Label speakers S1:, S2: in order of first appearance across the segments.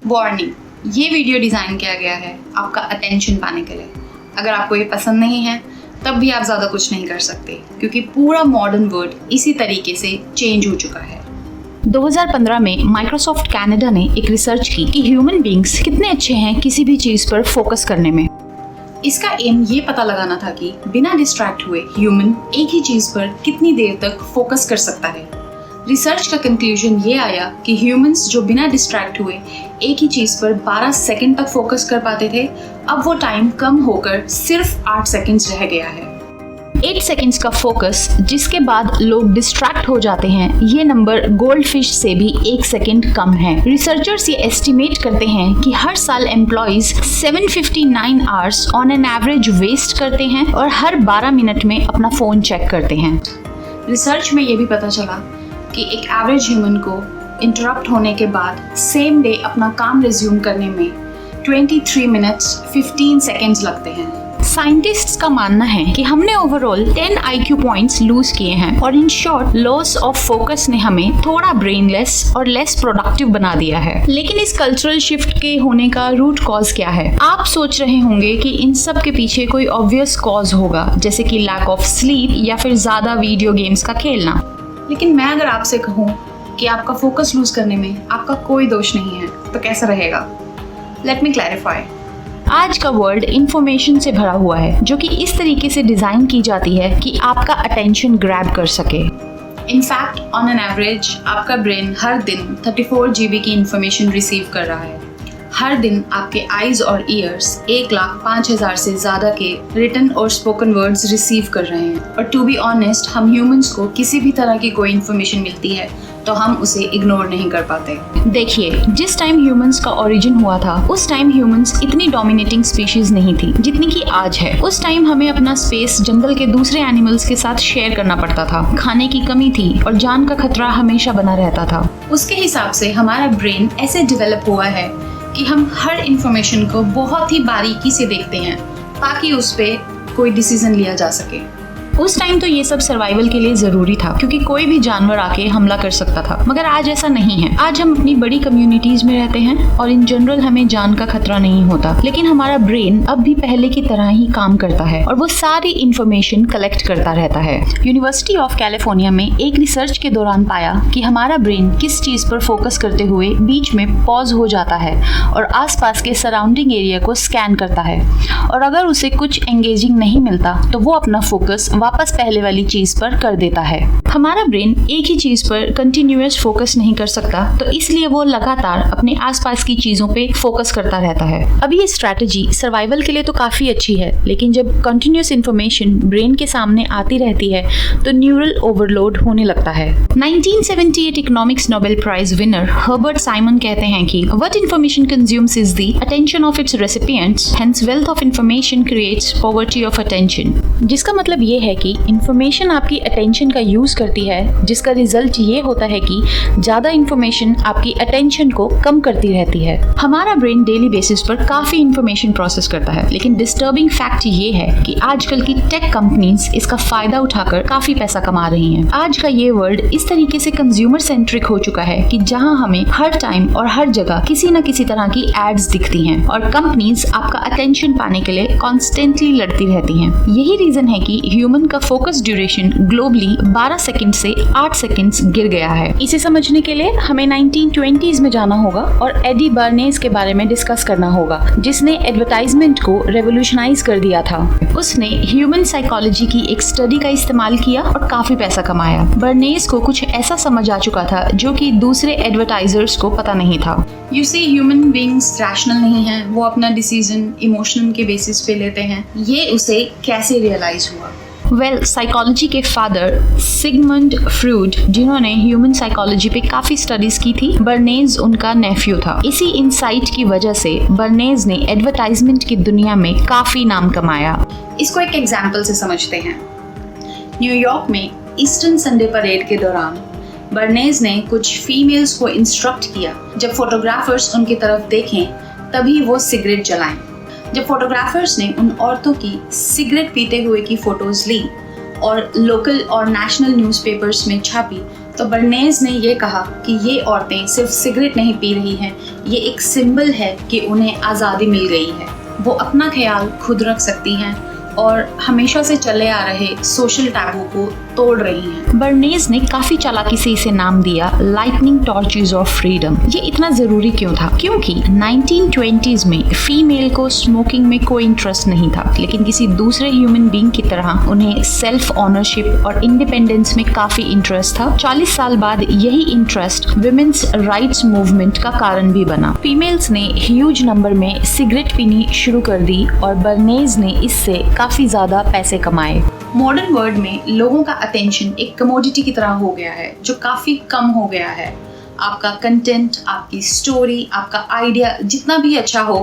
S1: Warning, ये video design किया गया है आपका अटेंशन पाने के लिए। अगर आपको ये पसंद नहीं है तब भी आप ज़्यादा कुछ नहीं कर सकते, क्योंकि पूरा मॉडर्न वर्ल्ड इसी तरीके से चेंज हो चुका है।
S2: 2015 में माइक्रोसॉफ्ट कनाडा ने एक रिसर्च की कि ह्यूमन बीइंग्स कितने अच्छे हैं किसी भी चीज़ पर फोकस करने में।
S1: इसका एम ये पता लगाना था कि बिना डिस्ट्रैक्ट हुए ह्यूमन एक ही चीज़ पर कितनी देर तक फोकस कर सकता है। रिसर्च का कंक्लूजन ये आया कि ह्यूमंस जो बिना डिस्ट्रैक्ट हुए एक ही चीज़ पर 12 सेकंड तक फोकस कर पाते थे, अब वो टाइम कम होकर सिर्फ 8 सेकंड्स रह गया है।
S2: 8 सेकंड्स का फोकस जिसके बाद लोग डिस्ट्रैक्ट हो जाते हैं, ये नंबर गोल्ड फिश से भी 1 सेकंड कम है। रिसर्चर्स ये एस्टिमेट करते हैं कि हर साल employees 759 hours on an average waste करते हैं और हर 12 मिनट में अपना फोन चेक करते हैं।
S1: रिसर्च में ये भी पता चला कि एक एवरेज ह्यूमन को इंटरप्ट होने के बाद सेम डे अपना काम रिज्यूम करने में 23 मिनट्स 15 सेकंड्स लगते हैं।
S2: साइंटिस्ट्स का मानना है कि हमने ओवरऑल 10 IQ पॉइंट्स लूज किए हैं और in short loss of focus ने हमें थोड़ा ब्रेनलेस और लेस प्रोडक्टिव बना दिया है। लेकिन इस कल्चरल शिफ्ट के होने का रूट कॉज क्या है? आप सोच रहे होंगे कि इन सब के पीछे कोई ऑब्वियस कॉज होगा, जैसे कि लैक ऑफ स्लीप या फिर ज्यादा वीडियो गेम्स का खेलना।
S1: लेकिन मैं अगर आपसे कहूँ कि आपका फोकस लूज करने में आपका कोई दोष नहीं है तो कैसा रहेगा? Let me clarify.
S2: आज का वर्ल्ड इंफॉर्मेशन से भरा हुआ है, जो कि इस तरीके से डिजाइन की जाती है कि आपका अटेंशन ग्रैब कर सके।
S1: इनफैक्ट ऑन एन एवरेज आपका ब्रेन हर दिन 34 GB की इंफॉर्मेशन रिसीव कर रहा है। हर दिन आपके आईज और ईयर्स 1,05,000 से ज़्यादा के रिटन और स्पोकन वर्ड्स रिसीव कर रहे हैं। और टू बी ऑनेस्ट, हम ह्यूमंस को किसी भी तरह की कोई इन्फॉर्मेशन मिलती है तो हम उसे इग्नोर नहीं कर पाते।
S2: देखिए, जिस टाइम ह्यूमंस का ओरिजिन हुआ था, उस टाइम ह्यूमंस इतनी डोमिनेटिंग स्पीशीज नहीं थी जितनी कि आज है। उस टाइम हमें अपना स्पेस जंगल के दूसरे एनिमल्स के साथ शेयर करना पड़ता था, खाने की कमी थी और जान का खतरा हमेशा बना रहता था।
S1: उसके हिसाब से हमारा ब्रेन ऐसे डेवलप हुआ है कि हम हर इंफॉर्मेशन को बहुत ही बारीकी से देखते हैं ताकि उस पर कोई डिसीजन लिया जा सके।
S2: उस टाइम तो ये सब सर्वाइवल के लिए जरूरी था, क्योंकि कोई भी जानवर आके हमला कर सकता था। मगर आज ऐसा नहीं है। आज हम अपनी बड़ी कम्युनिटीज में रहते हैं और इन जनरल हमें जान का खतरा नहीं होता। लेकिन हमारा ब्रेन अब भी पहले की तरह ही काम करता है और वो सारी इंफॉर्मेशन कलेक्ट करता रहता है। यूनिवर्सिटी ऑफ कैलिफोर्निया में एक रिसर्च के दौरान पाया कि हमारा ब्रेन किस चीज पर फोकस करते हुए बीच में पॉज हो जाता है और आसपास के सराउंडिंग एरिया को स्कैन करता है, और अगर उसे कुछ एंगेजिंग नहीं मिलता तो वो अपना फोकस वापस पहले वाली चीज पर कर देता है। हमारा ब्रेन एक ही चीज पर कंटिन्यूअस फोकस नहीं कर सकता, तो इसलिए वो लगातार अपने आसपास की चीजों पे फोकस करता रहता है। अभी ये स्ट्रैटेजी सर्वाइवल के लिए तो काफी अच्छी है, लेकिन जब कंटिन्यूअस इंफॉर्मेशन ब्रेन के सामने आती रहती है तो न्यूरल ओवरलोड होने लगता है। 1978 economics Nobel prize winner Herbert Simon कहते हैं कि what information consumes is the attention of its recipients, hence wealth of information creates poverty of attention. जिसका मतलब ये है कि इंफॉर्मेशन आपकी अटेंशन का यूज करती है, जिसका रिजल्ट ये होता है कि ज्यादा इंफॉर्मेशन आपकी अटेंशन को कम करती रहती है। हमारा ब्रेन डेली बेसिस पर काफी इंफॉर्मेशन प्रोसेस करता है, लेकिन डिस्टर्बिंग फैक्ट ये है कि आजकल की टेक कंपनीज इसका फायदा उठाकर काफी पैसा कमा रही हैं। आज का ये वर्ल्ड इस तरीके से कंज्यूमर सेंट्रिक हो चुका है कि जहां हमें हर टाइम और हर जगह किसी न किसी तरह की एड्स दिखती हैं और कंपनीज आपका अटेंशन पाने के लिए कॉन्स्टेंटली लड़ती रहती हैं। यही रीजन है कि ह्यूमन का फोकस ड्यूरेशन ग्लोबली 12 सेकंड से 8 सेकंड्स गिर गया है। इसे समझने के लिए हमें 1920s में जाना होगा और एडी बर्नेज के बारे में डिस्कस करना होगा, जिसने एडवर्टाइजमेंट को रेवोल्यूशनाइज कर दिया था। उसने ह्यूमन साइकोलॉजी की एक स्टडी का इस्तेमाल किया और काफी पैसा कमाया। बर्नेज को कुछ ऐसा समझ आ चुका था जो कि दूसरे एडवर्टाइजर्स को पता नहीं था।
S1: You see, human beings rational नहीं है, वो अपना डिसीजन इमोशनल के बेसिस पे लेते हैं। ये उसे कैसे रियलाइज हुआ?
S2: साइकोलॉजी के फादर सिगमंड फ्रूड, जिन्होंने ह्यूमन साइकोलॉजी पे काफी स्टडीज की थी, बर्नेज उनका नेफ्यू था। इसी इंसाइट की वजह से बर्नेज ने एडवर्टाइजमेंट की दुनिया में काफी नाम कमाया।
S1: इसको एक एग्जाम्पल से समझते हैं। न्यूयॉर्क में ईस्टर्न संडे परेड के दौरान बर्नेज ने कुछ फीमेल्स को इंस्ट्रक्ट किया, जब फोटोग्राफर्स उनकी तरफ देखें तभी वो सिगरेट जलाएं। जब फोटोग्राफर्स ने उन औरतों की सिगरेट पीते हुए की फोटोज ली और लोकल और नेशनल न्यूज़पेपर्स में छापी, तो बर्नेज ने ये कहा कि ये औरतें सिर्फ सिगरेट नहीं पी रही हैं, ये एक सिंबल है कि उन्हें आज़ादी मिल गई है। वो अपना ख्याल खुद रख सकती हैं और हमेशा से चले आ रहे सोशल टैबू को तोड़ रही हैं।
S2: बर्नेज ने काफी चालाकी से इसे नाम दिया लाइटनिंग टॉर्चेस ऑफ फ्रीडम। ये इतना जरूरी क्यों था? क्योंकि 1920s में फीमेल को स्मोकिंग में कोई इंटरेस्ट नहीं था, लेकिन किसी दूसरे ह्यूमन बीइंग की तरह उन्हें सेल्फ ऑनरशिप और इंडिपेंडेंस में काफी इंटरेस्ट था। 40 साल बाद यही इंटरेस्ट विमेन्स राइट्स मूवमेंट का कारण भी बना। फीमेल्स ने ह्यूज नंबर में सिगरेट पीनी शुरू कर दी और बर्नेज ने इससे काफी ज्यादा पैसे कमाए।
S1: मॉडर्न वर्ल्ड में लोगों का अटेंशन एक कमोडिटी की तरह हो गया है, जो काफी कम हो गया है। आपका कंटेंट, आपकी स्टोरी, आपका आइडिया जितना भी अच्छा हो,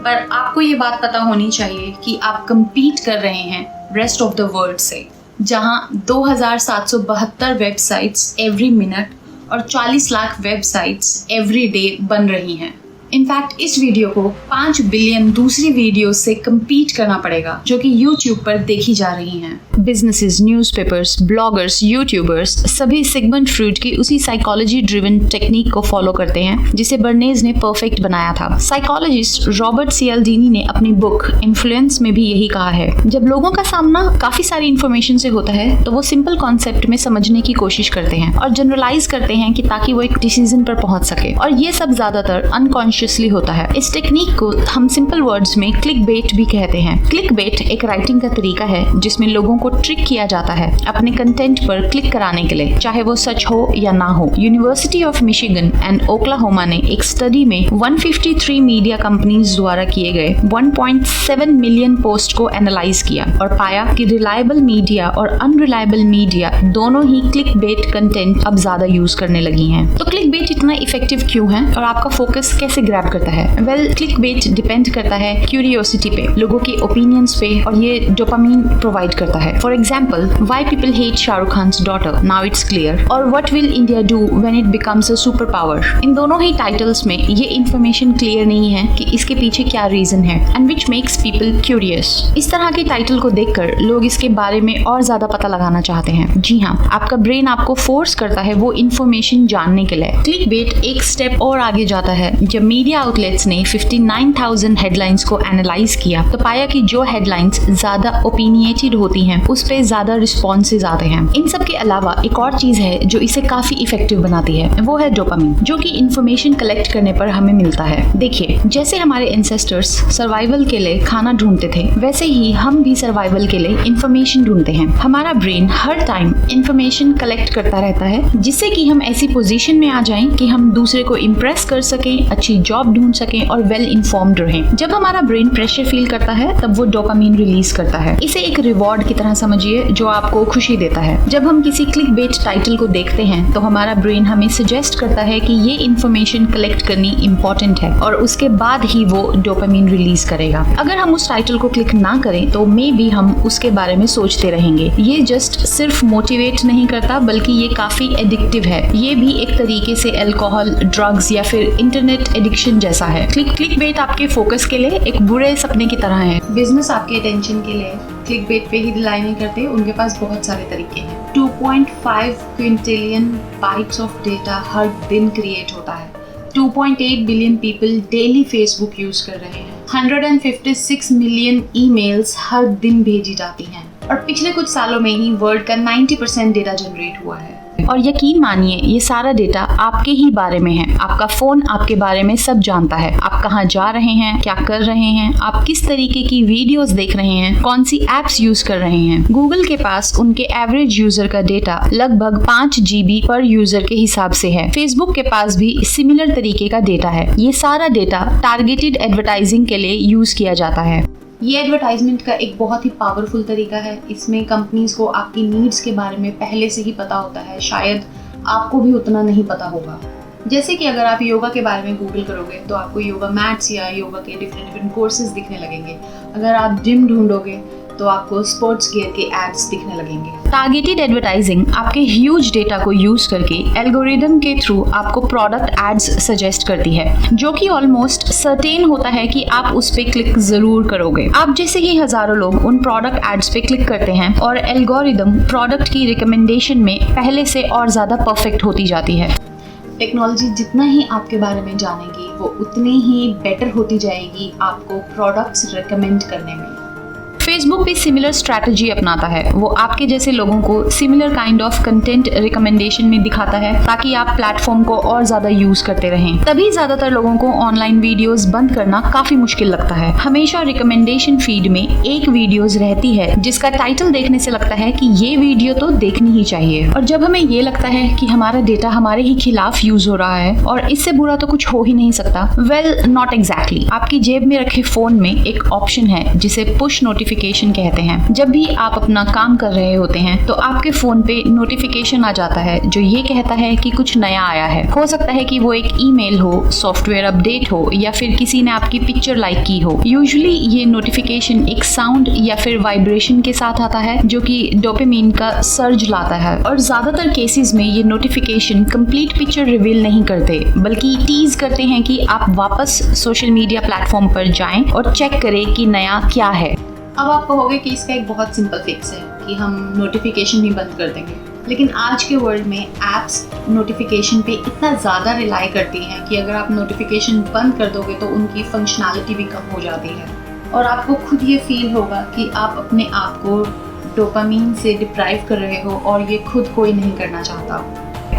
S1: पर आपको ये बात पता होनी चाहिए कि आप compete कर रहे हैं रेस्ट ऑफ द वर्ल्ड से, जहां 2772 वेबसाइट्स एवरी मिनट और 40 लाख वेबसाइट्स एवरी डे बन रही हैं। इनफैक्ट इस वीडियो को 5 बिलियन दूसरी वीडियो से compete करना पड़ेगा, जो कि YouTube पर देखी जा रही हैं।
S2: बिजनेसेस, न्यूज़पेपर्स, ब्लॉगर्स, यूट्यूबर्स सभी सिगमंड फ्रॉइड की उसी साइकोलॉजी ड्रिवन टेक्निक को फॉलो करते हैं जिसे बर्नेज ने परफेक्ट बनाया था। साइकोलॉजिस्ट रॉबर्ट सियाल्डीनी ने अपनी बुक इन्फ्लुएंस में भी यही कहा है। जब लोगों का सामना काफी सारी इन्फॉर्मेशन से होता है तो वो सिंपल कॉन्सेप्ट में समझने की कोशिश करते हैं और जनरलाइज करते हैं कि ताकि वो एक डिसीजन पर पहुंच सके, और ये सब ज्यादातर अनकॉन्शियसली होता है। इस टेक्निक को हम सिंपल वर्ड्स में क्लिक बेट भी कहते हैं। क्लिक बेट एक राइटिंग का तरीका है जिसमें लोगों को ट्रिक किया जाता है अपने कंटेंट पर क्लिक कराने के लिए, चाहे वो सच हो या ना हो। University of Michigan and Oklahoma ने एक स्टडी में 153 मीडिया कंपनीज द्वारा किए गए 1.7 मिलियन पोस्ट को एनालाइज किया और पाया कि रिलायबल मीडिया और अनरिलायबल मीडिया दोनों ही क्लिक बेट कंटेंट अब ज्यादा यूज करने लगी हैं। तो क्लिक बेट इतना इफेक्टिव क्यों है और आपका फोकस कैसे ग्रैब करता है? वेल, क्लिक बेट डिपेंड करता है क्यूरियोसिटी पे, लोगों के ओपिनियंस पे, और ये डोपामिन प्रोवाइड करता है। For example, why people hate Shahrukh Khan's daughter, now it's clear, और what will India do when it becomes a super power. इन दोनों ही टाइटल्स में ये इन्फॉर्मेशन क्लियर नहीं है कि इसके पीछे क्या रीजन है, and which makes people curious. इस तरह के टाइटल को देखकर लोग इसके बारे में और ज्यादा पता लगाना चाहते हैं। जी हाँ, आपका ब्रेन आपको फोर्स करता है वो इन्फॉर्मेशन जानने के लिए। क्लिक बेट एक स्टेप और आगे जाता है। जब मीडिया आउटलेट्स ने 59,000 हेडलाइंस को एनालाइज किया तो पाया कि जो हेडलाइंस ज्यादा ओपिनियटेड होती हैं उस पे ज्यादा रिस्पॉन्सेज आते हैं। इन सब के अलावा एक और चीज है जो इसे काफी इफेक्टिव बनाती है, वो है डोपामिन, जो कि इंफॉर्मेशन कलेक्ट करने पर हमें मिलता है। देखिए, जैसे हमारे एंसेस्टर्स सर्वाइवल के लिए खाना ढूंढते थे, वैसे ही हम भी सर्वाइवल के लिए इंफॉर्मेशन ढूंढते हैं। हमारा ब्रेन हर टाइम इंफॉर्मेशन कलेक्ट करता रहता है जिससे कि हम ऐसी पोजीशन में आ जाएं कि हम दूसरे को इम्प्रेस कर सकें, अच्छी जॉब ढूंढ सकें और वेल इन्फॉर्म्ड रहें। जब हमारा ब्रेन प्रेशर फील करता है तब वो डोपामिन रिलीज करता है। इसे एक रिवॉर्ड की तरह समझिए जो आपको खुशी देता है। जब हम किसी क्लिक बेट टाइटल को देखते हैं तो हमारा ब्रेन हमें सजेस्ट करता है कि ये इन्फॉर्मेशन कलेक्ट करनी इम्पोर्टेंट है और उसके बाद ही वो डोपामिन रिलीज करेगा। अगर हम उस टाइटल को क्लिक ना करें तो मे बी हम उसके बारे में सोचते रहेंगे। ये जस्ट सिर्फ मोटिवेट नहीं करता बल्कि ये काफी एडिक्टिव है। ये भी एक तरीके से अल्कोहल, ड्रग्स या फिर इंटरनेट एडिक्शन जैसा है। क्लिक बेट आपके फोकस के लिए एक बुरे सपने की तरह है।
S1: बिजनेस आपके अटेंशन के लिए क्लिक बेट पे ही रिलाई नहीं करते, उनके पास बहुत सारे तरीके हैं। 2.5 क्विंटिलियन बाइट्स ऑफ डेटा हर दिन क्रिएट होता है। 2.8 billion people daily Facebook use कर रहे हैं। 156 मिलियन ईमेल्स हर दिन भेजी जाती हैं और पिछले कुछ सालों में ही वर्ल्ड का 90% डेटा जनरेट हुआ है।
S2: और यकीन मानिए ये सारा डेटा आपके ही बारे में है। आपका फोन आपके बारे में सब जानता है। आप कहाँ जा रहे हैं, क्या कर रहे हैं, आप किस तरीके की वीडियोस देख रहे हैं, कौन सी एप्स यूज कर रहे हैं। गूगल के पास उनके एवरेज यूजर का डेटा लगभग 5 GB पर यूजर के हिसाब से है। फेसबुक के पास भी सिमिलर तरीके का डेटा है। ये सारा डेटा टारगेटेड एडवर्टाइजिंग के लिए यूज किया जाता है।
S1: ये एडवर्टाइजमेंट का एक बहुत ही पावरफुल तरीका है। इसमें कंपनीज को आपकी नीड्स के बारे में पहले से ही पता होता है, शायद आपको भी उतना नहीं पता होगा। जैसे कि अगर आप योगा के बारे में गूगल करोगे तो आपको योगा मैट्स या योगा के डिफरेंट कोर्सेज दिखने लगेंगे। अगर आप जिम ढूंढोगे तो आपको स्पोर्ट्स गियर के एड्स दिखने लगेंगे।
S2: टारगेटेड एडवर्टाइजिंग आपके ह्यूज डेटा को यूज करके एल्गोरिदम के थ्रू आपको प्रोडक्ट एड्स सजेस्ट करती है, जो कि ऑलमोस्ट सर्टेन होता है कि आप उस पे क्लिक जरूर करोगे। आप जैसे ही हजारों लोग उन प्रोडक्ट एड्स पे क्लिक करते हैं और एल्गोरिदम प्रोडक्ट की रिकमेंडेशन में पहले से और ज्यादा परफेक्ट होती जाती है।
S1: टेक्नोलॉजी जितना ही आपके बारे में जानेगी वो उतनी ही बेटर होती जाएगी आपको प्रोडक्ट्स रिकमेंड करने में।
S2: फेसबुक भी सिमिलर स्ट्रैटेजी अपनाता है। वो आपके जैसे लोगों को similar kind of content recommendation में दिखाता है ताकि आप प्लेटफॉर्म को और ज्यादा यूज करते रहें। तभी ज्यादातर लोगों को ऑनलाइन वीडियोस बंद करना काफी मुश्किल लगता है। हमेशा रिकमेंडेशन फीड में एक वीडियोस रहती है जिसका टाइटल देखने से लगता है कि ये वीडियो तो देखनी ही चाहिए, और जब हमें ये लगता है कि हमारा डेटा हमारे ही खिलाफ यूज हो रहा है और इससे बुरा तो कुछ हो ही नहीं सकता। Well, not exactly. आपकी जेब में रखे फोन में एक ऑप्शन है जिसे पुश नोटिफिकेशन कहते हैं। जब भी आप अपना काम कर रहे होते हैं तो आपके फोन पे नोटिफिकेशन आ जाता है जो ये कहता है कि कुछ नया आया है। हो सकता है कि वो एक ईमेल हो, सॉफ्टवेयर अपडेट हो या फिर किसी ने आपकी पिक्चर लाइक की हो। यूजुअली ये नोटिफिकेशन एक साउंड या फिर वाइब्रेशन के साथ आता है जो कि डोपामिन का सर्ज लाता है, और ज्यादातर केसेस में ये नोटिफिकेशन कंप्लीट पिक्चर रिवील नहीं करते बल्कि टीज करते हैं कि आप वापस सोशल मीडिया प्लेटफॉर्म पर जाएं और चेक करें कि नया क्या है।
S1: अब आप कहोगे कि इसका एक बहुत सिंपल फिक्स है कि हम नोटिफिकेशन ही बंद कर देंगे, लेकिन आज के वर्ल्ड में एप्स नोटिफिकेशन पे इतना ज़्यादा रिलाई करती हैं कि अगर आप नोटिफिकेशन बंद कर दोगे तो उनकी फंक्शनैलिटी भी कम हो जाती है और आपको खुद ये फील होगा कि आप अपने आप को डोपामिन से डिप्राइव कर रहे हो और ये खुद कोई नहीं करना चाहता।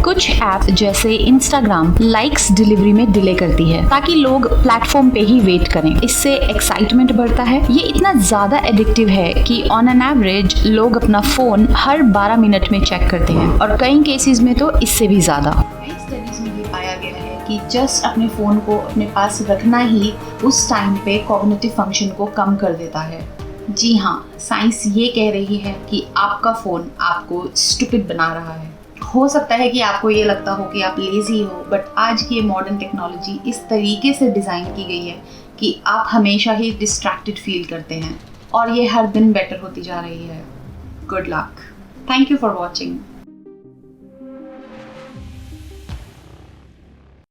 S2: कुछ ऐप जैसे इंस्टाग्राम लाइक्स डिलीवरी में डिले करती है ताकि लोग प्लेटफॉर्म पे ही वेट करें। इससे एक्साइटमेंट बढ़ता है। ये इतना ज्यादा एडिक्टिव है कि ऑन एन एवरेज लोग अपना फोन हर 12 मिनट में चेक करते हैं, और कई केसेस में तो इससे भी ज्यादा।
S1: कई स्टडीज में ये पाया गया है कि जस्ट अपने फोन को अपने पास रखना ही उस टाइम पे कॉग्निटिव फंक्शन को कम कर देता है। जी हाँ, साइंस ये कह रही है कि आपका फोन आपको स्टूपिड बना रहा है। हो सकता है कि आपको ये लगता हो कि आप लेजी हो, बट आज की ये मॉडर्न टेक्नोलॉजी इस तरीके से डिज़ाइन की गई है कि आप हमेशा ही डिस्ट्रैक्टेड फील करते हैं और ये हर दिन बेटर होती जा रही है। Good luck. Thank you for watching.